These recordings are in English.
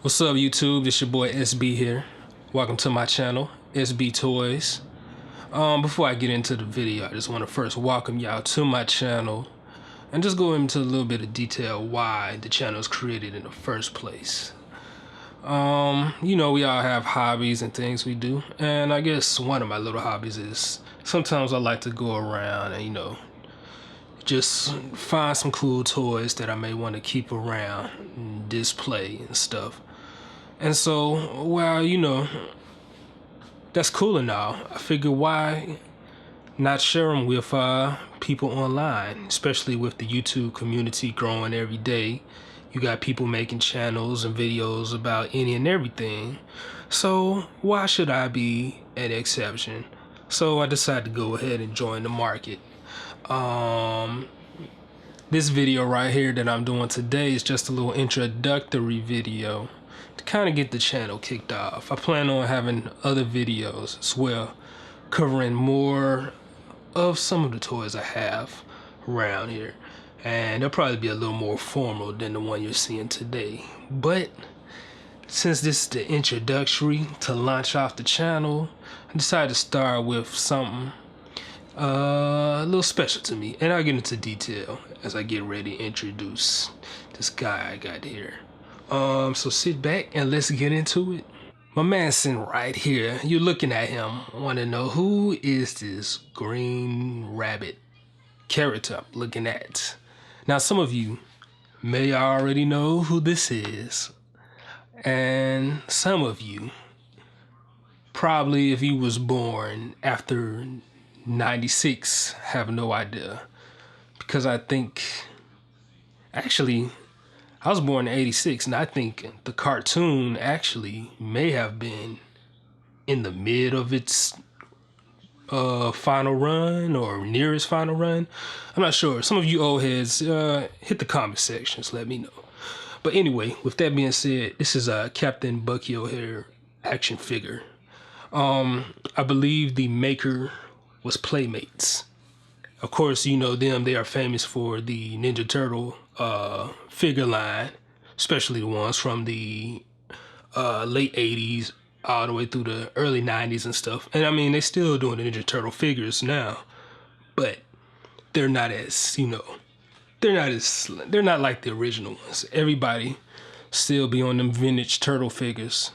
What's up, YouTube? It's your boy SB here. Welcome to my channel, SB Toys. Before I get into the video, I just want to first welcome y'all to my channel and just go into a little bit of detail why the channel was created in the first place. You know, we all have hobbies and things we do, and I guess one of my little hobbies is sometimes I like to go around and, you know, just find some cool toys that I may want to keep around and display and stuff. And so, well, you know, that's cool and all. I figure why not share them with people online, especially with the YouTube community growing every day. You got people making channels and videos about any and everything. So why should I be an exception? So I decided to go ahead and join the market. This video right here that I'm doing today is just a little introductory video to kind of get the channel kicked off. I plan on having other videos as well, covering more of some of the toys I have around here, and they'll probably be a little more formal than the one you're seeing today. But since this is the introductory to launch off the channel, I decided to start with something a little special to me, and I'll get into detail as I get ready to introduce this guy I got here. So sit back and let's get into it. My man sitting right here, you're looking at him, want to know who is this green rabbit character I'm looking at. Now some of you may already know who this is, and some of you probably, if you was born after 96, have no idea, because I think actually I was born in 86, and I think the cartoon actually may have been in the mid of its final run or near its final run. I'm not sure. Some of you old heads, hit the comment sections, let me know. But anyway, with that being said, this is a Captain Bucky O'Hare action figure. I believe the maker was Playmates. Of course, you know them. They are famous for the Ninja Turtle figure line, especially the ones from the late 80s all the way through the early 90s and stuff. And I mean, they still doing the Ninja Turtle figures now, but they're not as, you know, they're not like the original ones. Everybody still be on them vintage turtle figures.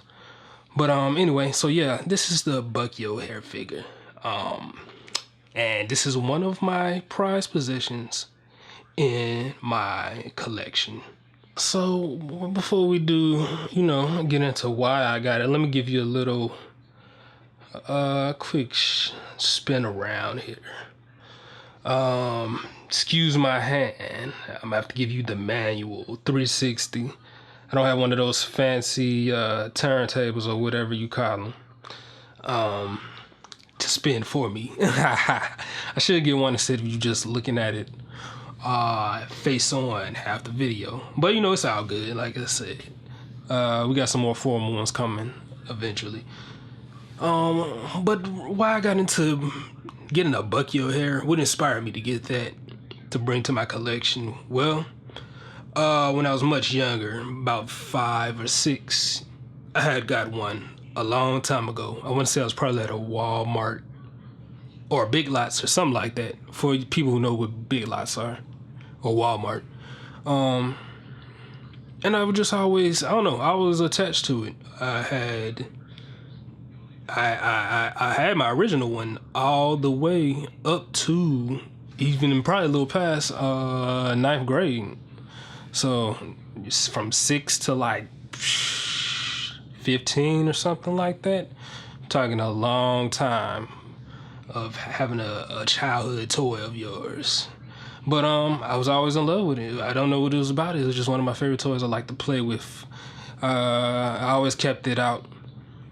But anyway, so yeah, this is the Bucky O'Hare figure. And this is one of my prized possessions in my collection. So before we do, you know, get into why I got it, let me give you a little quick spin around here. Excuse my hand, I'm gonna have to give you the manual 360. I don't have one of those fancy turntables or whatever you call them to spin for me. I should get one instead of you just looking at it face on half the video, but you know, it's all good. Like I said, we got some more formal ones coming eventually. But why I got into getting a Bucky O'Hare, what inspired me to get that to bring to my collection? Well, when I was much younger, about 5 or 6, I had got one a long time ago. I want to say I was probably at a Walmart or Big Lots or something like that, for people who know what Big Lots are, or Walmart. And I would just always, I don't know, I was attached to it. I had my original one all the way up to even probably a little past 9th grade. So it's from 6 to like 15 or something like that. I'm talking a long time of having a childhood toy of yours. But I was always in love with it. I don't know what it was about. It was just one of my favorite toys I like to play with. I always kept it out.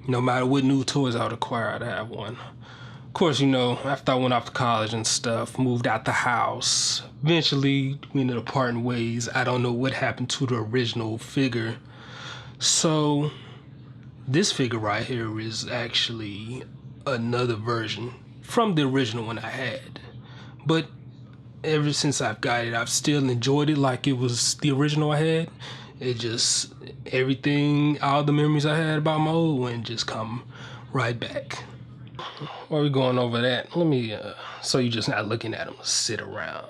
No matter what new toys I would acquire, I'd have one. Of course, you know, after I went off to college and stuff, moved out the house, eventually we ended up parting ways. I don't know what happened to the original figure. So this figure right here is actually another version from the original one I had. But ever since I've got it, I've still enjoyed it like it was the original I had. it just, everything, all the memories I had about my old one just come right back. While we going over that, let me, so you're just not looking at them sit around.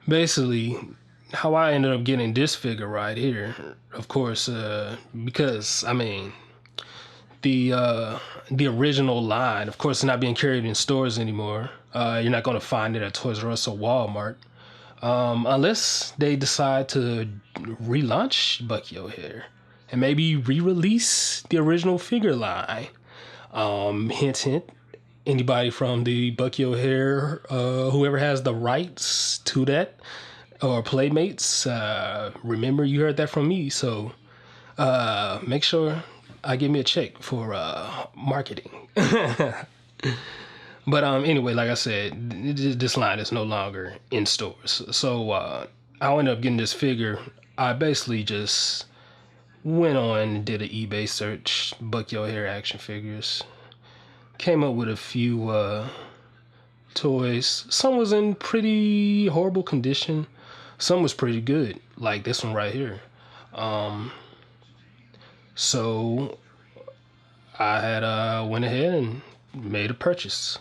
Basically, how I ended up getting this figure right here, of course, because, I mean, the original line, of course, is not being carried in stores anymore. You're not going to find it at Toys R Us or Walmart. Unless they decide to relaunch Bucky O'Hare and maybe re-release the original figure line. Hint, hint. Anybody from the Bucky O'Hare, whoever has the rights to that, or Playmates, remember you heard that from me. So make sure give me a check for marketing. But anyway, like I said, this line is no longer in stores. So I ended up getting this figure. I basically just went on and did an eBay search, Bucky O'Hare action figures. Came up with a few toys. Some was in pretty horrible condition. Some was pretty good, like this one right here. So I had went ahead and made a purchase,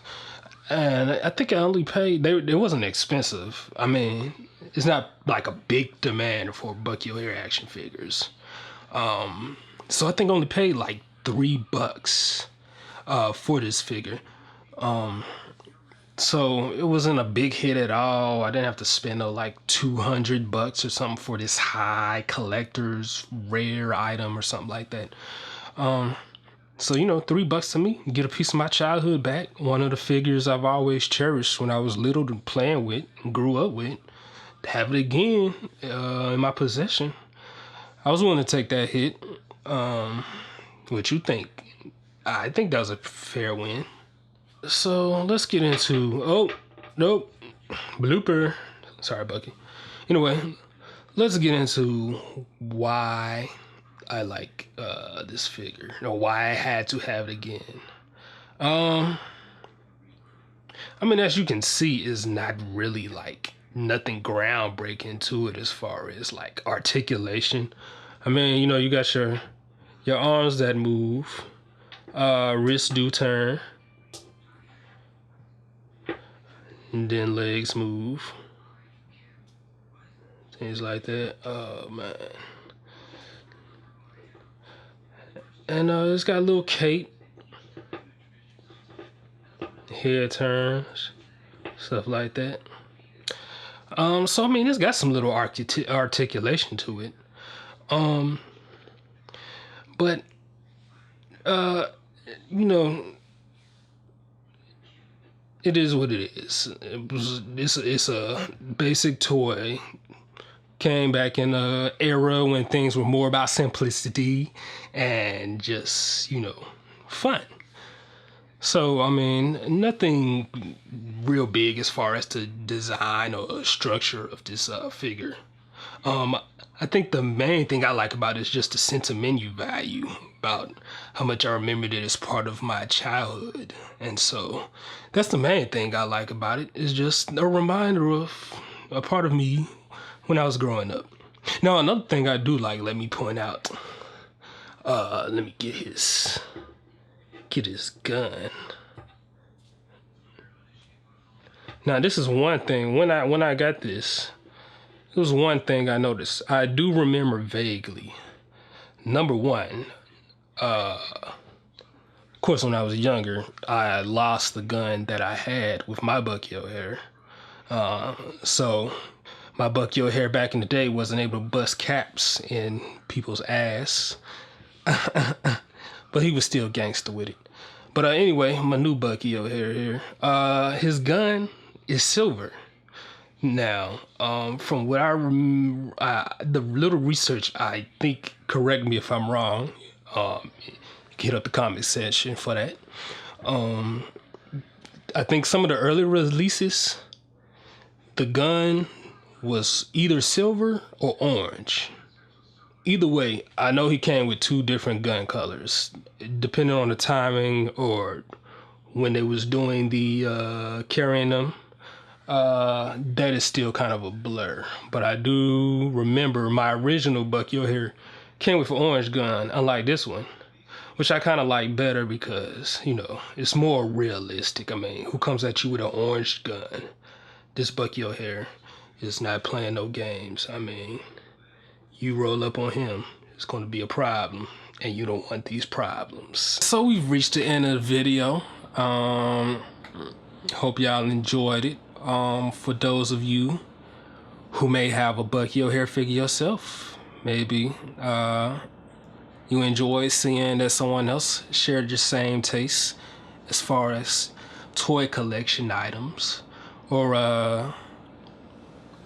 and I think I only paid. It wasn't expensive. I mean, it's not like a big demand for Bucky O'Hare action figures. So I think I only paid like $3 for this figure. So it wasn't a big hit at all. I didn't have to spend like $200 or something for this high collector's rare item or something like that. So, you know, $3 to me, get a piece of my childhood back. One of the figures I've always cherished when I was little and playing with and grew up with. Have it again in my possession. I was willing to take that hit. What you think? I think that was a fair win. So let's get into, oh, nope, blooper. Sorry, Bucky. Anyway, let's get into why I like this figure, or why I had to have it again. I mean, as you can see, it's not really like nothing groundbreaking to it as far as like articulation. I mean, you know, you got your arms that move, wrists do turn, and then legs move, things like that. Oh man. And it's got a little cape, head turns, stuff like that. So I mean, it's got some little articulation to it. But you know, it is what it is. It's a basic toy. Came back in an era when things were more about simplicity and just, you know, fun. So, I mean, nothing real big as far as the design or structure of this figure. I think the main thing I like about it is just the sentimental value, about how much I remembered it as part of my childhood. And so that's the main thing I like about it, is just a reminder of a part of me when I was growing up. Now, another thing I do like, let me point out, let me get his gun. Now, this is one thing, when I got this, there was one thing I noticed. I do remember vaguely. Number one, of course, when I was younger, I lost the gun that I had with my Bucky O'Hare. So my Bucky O'Hare back in the day wasn't able to bust caps in people's ass. But he was still gangster with it. But anyway, my new Bucky O'Hare here. His gun is silver. Now, from what I remember, the little research, I think, correct me if I'm wrong. Hit up the comment section for that. I think some of the early releases, the gun was either silver or orange. Either way, I know he came with two different gun colors, depending on the timing or when they was doing the carrying them. that is still kind of a blur. But I do remember my original Bucky O'Hare came with an orange gun, unlike this one, which I kind of like better because, you know, it's more realistic. I mean, who comes at you with an orange gun? This Bucky O'Hare is not playing no games. I mean, you roll up on him, it's going to be a problem, and you don't want these problems. So we've reached the end of the video. Hope y'all enjoyed it. For those of you who may have a Bucky O'Hare figure yourself, maybe you enjoy seeing that someone else shared your same tastes as far as toy collection items, or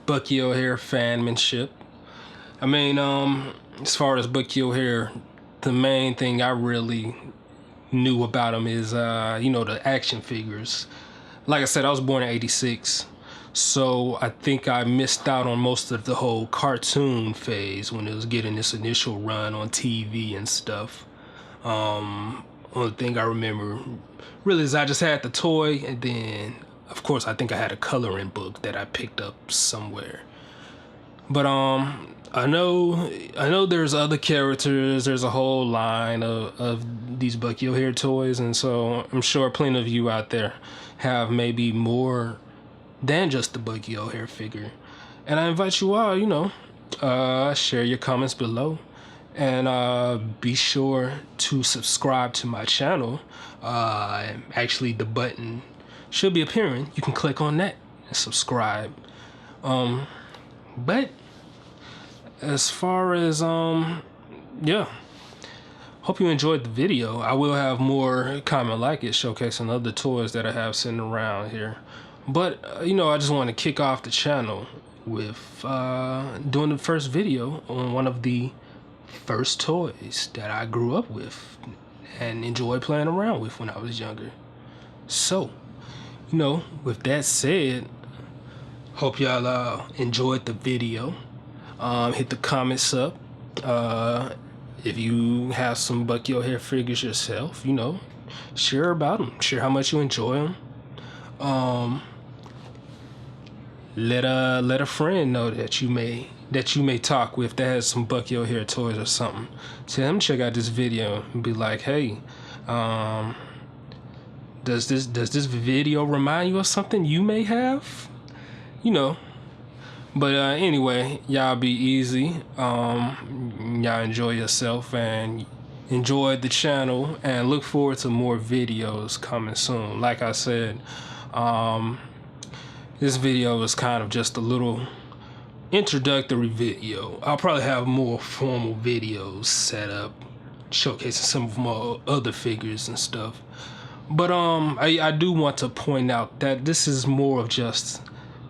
Bucky O'Hare fanmanship. I mean, as far as Bucky O'Hare, the main thing I really knew about him is, you know, the action figures. Like I said, I was born in '86, so I think I missed out on most of the whole cartoon phase when it was getting this initial run on TV and stuff. Only thing I remember really is I just had the toy, and then, of course, I think I had a coloring book that I picked up somewhere. But I know there's other characters. There's a whole line of these Bucky O'Hare toys, and so I'm sure plenty of you out there have maybe more than just the Bucky O'Hare figure. And I invite you all, you know, share your comments below, and be sure to subscribe to my channel. Actually, the button should be appearing. You can click on that and subscribe. But as far as yeah, hope you enjoyed the video. I will have more comment like it showcasing other toys that I have sitting around here. But you know, I just want to kick off the channel with doing the first video on one of the first toys that I grew up with and enjoyed playing around with when I was younger. So, you know, with that said, hope y'all enjoyed the video. Hit the comments up. If you have some Bucky O'Hare figures yourself, you know, share about them. Share how much you enjoy them. Let a friend know that you may talk with that has some Bucky O'Hare toys or something. Tell them to check out this video and be like, hey, does this video remind you of something you may have? You know. But anyway, y'all be easy. Y'all enjoy yourself and enjoy the channel, and look forward to more videos coming soon. Like I said, this video is kind of just a little introductory video. I'll probably have more formal videos set up showcasing some of my other figures and stuff. But I do want to point out that this is more of just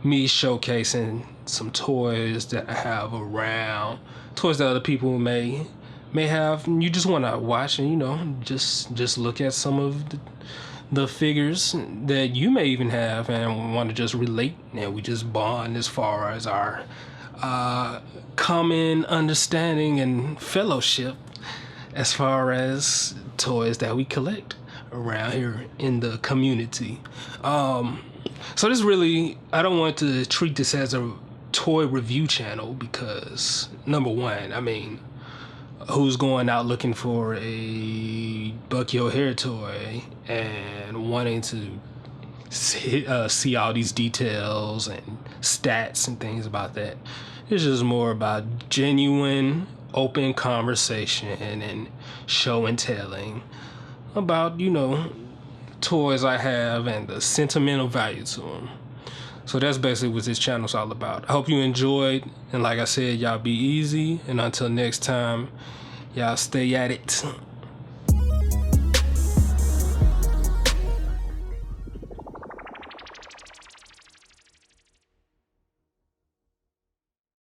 me showcasing some toys that I have around, toys that other people may have. You just want to watch and, you know, just look at some of the figures that you may even have and want to just relate, and we just bond as far as our common understanding and fellowship as far as toys that we collect around here in the community. So this really, I don't want to treat this as a toy review channel because, number one, I mean, who's going out looking for a Bucky O'Hare toy and wanting to see all these details and stats and things about that? It's just more about genuine, open conversation and show and telling about, you know, toys I have and the sentimental value to them. So that's basically what this channel's all about. I hope you enjoyed, and like I said, y'all be easy, and until next time, y'all stay at it.